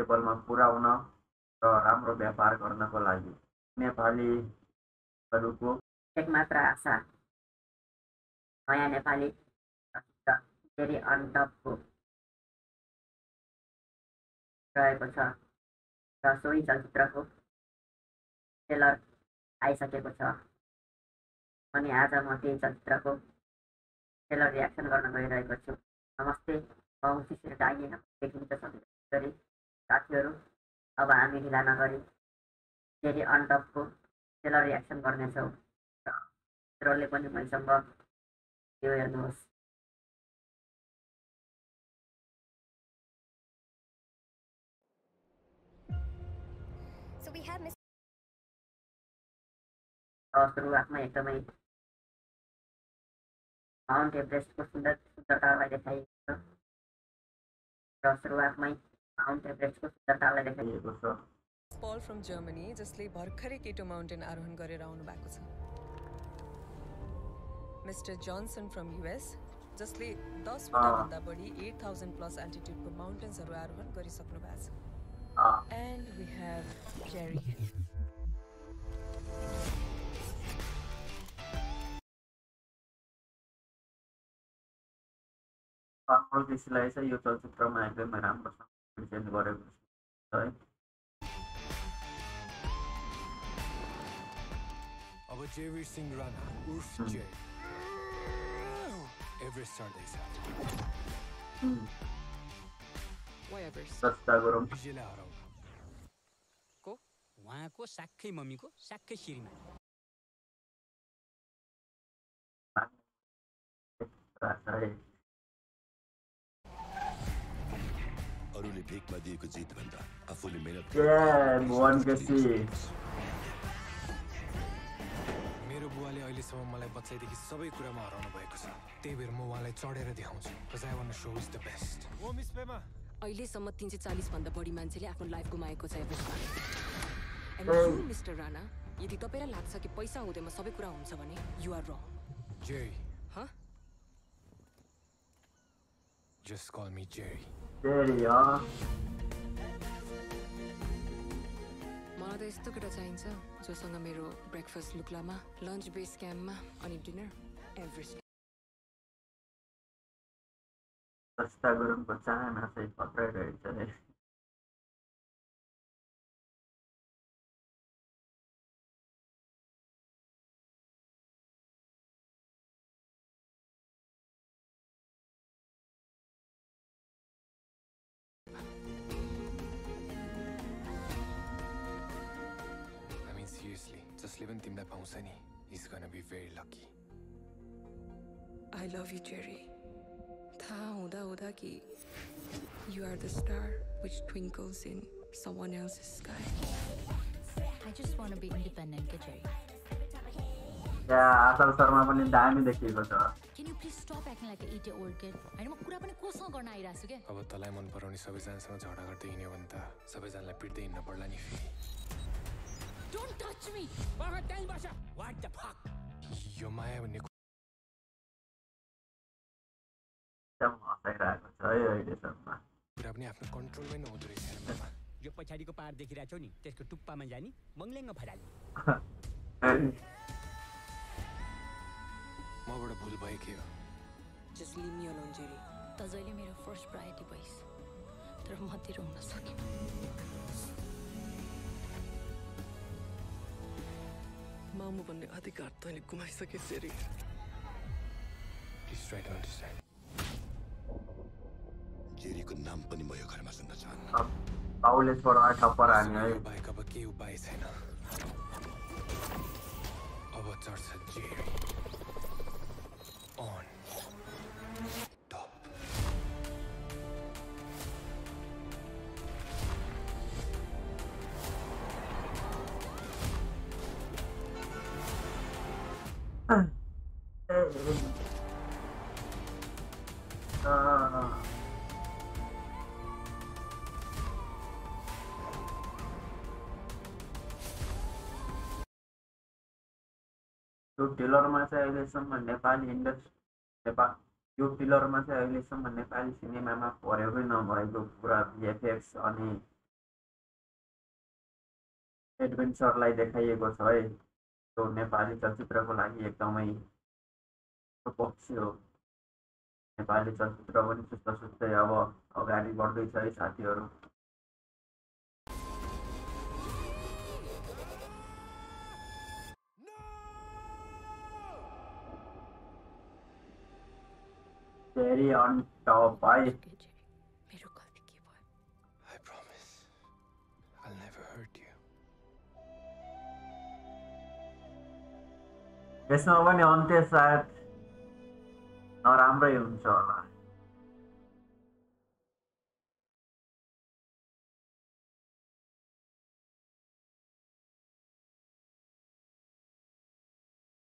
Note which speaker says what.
Speaker 1: लेभलमा पुर्याउन र राम्रो व्यापार गर्नको लागि नेपालीहरूको एकमात्र आशा नयाँ नेपाली चलचित्र फेरि अनटपको रहेको छ र सोही चलचित्रको ट्रेलर आइसकेको छ अनि आज म त्यही चलचित्रको ट्रेलर रियाक्सन गर्न गइरहेको छु। नमस्ते, म शिशिर डाइएन देखिन्छ सधैँ साथीहरू। अब हामी ढिला नगरी फेरि अनटपको ट्रेलर रियाक्सन गर्नेछौँ र मित्रले पनि मैसँग यो हेर्नुहोस्।
Speaker 2: So we have
Speaker 1: सुरुवातमा एकदमै माउन्ट एभरेस्टको सुन्दरतालाई देखाइएको छ र सुरुवातमै माउन्ट एभरेस्टको सुन्दरतालाई देखाइएको छ।
Speaker 3: पल फ्रम जर्मनी जसले भर्खरै केटो माउन्टेन आरोहण गरेर आउनु भएको छ। मिस्टर जोन्सन फ्रम युएस जसले 10 वटा भन्दा बढी 8000 प्लस एल्टिट्युडको माउन्टेन्सहरू आरोहण गरिसक्नु भएको छ। एन्ड वी हेभ जेरी।
Speaker 1: कृषिलाई चाहिँ यो चलचित्रमा एकदमै राम्रोसँग प्रेजेन्ट गरेको छ है।
Speaker 4: अब जेवी सिंह राणा उर्फ जे एभरेस्ट चढ्दैछ। विजयलाई हराउन
Speaker 5: को उहाँको साक्खै मम्मीको साक्खै श्रीमा
Speaker 6: अरूले भिखमा दिएको जित भन्दा आफूले मेहनत
Speaker 4: मेरो बुवाले अहिलेसम्म मलाई बच्चादेखि सबै कुरामा हराउनु भएको छ। त्यही भएर म उहाँलाई चढेर देखाउँछु। Because I want to show is the best. Oh miss Pema
Speaker 3: अहिलेसम्म 340 भन्दा बढी मान्छेले आफ्नो लाइफ गुमाएको छ एभरेस्टमा। एन्ड यु मिस्टर राणा, यदि तपाईलाई लाग्छ कि पैसा हुँदैमा सबै कुरा हुन्छ भने you are wrong.
Speaker 4: Jerry.
Speaker 3: Huh?
Speaker 4: Just call me Jerry.
Speaker 1: Jerry,
Speaker 3: मलाई त यस्तो केटा चाहिन्छ जोसँग मेरो ब्रेकफास्ट लुक्लामा, लन्च बेस क्याम्पमा अनि डिनर एभरेस्ट।
Speaker 1: सस्ता गुरुङको चाहना चाहिँ पक्रै रहेछ है।
Speaker 4: Seriously, जसले पनि तिमीलाई पाउँछ नि, he's gonna be very lucky.
Speaker 3: I love you, Jerry. थाहा हुँदा हुँदा कि you are the star which twinkles in someone else's sky.
Speaker 2: I just want to be independent, Jerry.
Speaker 1: आशा शर्मा पनि दामी देखिएको छ।
Speaker 2: Can you please stop acting like an 8-year-old kid? हैन म कुरा पनि कोसँग गर्न आइराछु के?
Speaker 4: अब तँलाई मन पराउने सबैजनासँग झगडा गर्दै हिँड्यो भने त सबैजनालाई पिट्दै हिँड्न पर्ला नि फेरि।
Speaker 2: Don't touch me.
Speaker 5: What the fuck?
Speaker 4: यो माया भन्ने
Speaker 1: हँसाइरहेको छ है अहिलेसम्म।
Speaker 4: कुरा पनि आफ्नो कन्ट्रोलमै नहुँदो रहेछ मामा।
Speaker 5: यो पछाडिको पार देखिरहेको छौ नि, त्यसको टुप्पामा जानी मङ्लेङ्ग फराली।
Speaker 4: मबाट भुल भयो के हो?
Speaker 3: Just leave me alone, Jerry.
Speaker 2: त जहिले मेरो फर्स्ट प्रायोरिटी भइस। तर म तेरो हुन सके।
Speaker 3: मामु भन्ने अधिकार तैँले गुमाइसके जेरी।
Speaker 4: Please try to understand.
Speaker 6: जेरीको नाम पनि म यो घरमा सुन्न चाहन्न।
Speaker 1: बाउले छोरा ठप्पर हान्यो है।
Speaker 4: बाइक अब केही उपाय छैन। अब चढ्छ जेरी। On top. यो ट्रेलरमा चाहिँ अहिलेसम्म नेपाली सिनेमामा परेकै नभएको कुरा भिएफएक्स अनि
Speaker 7: एडभेन्चरलाई देखाइएको छ है। त्यो नेपाली चलचित्रको लागि एकदमै पक्ष हो। नेपाली चलचित्र पनि सुस्ता सुस्तै अब अगाडि बढ्दैछ है साथीहरू। Cherry on top, भाई।
Speaker 3: मेरो गल्ती के भयो?
Speaker 4: I promise I'll never hurt you.
Speaker 7: यसमा पनि अन्त्य सायद नराम्रै हुन्छ होला।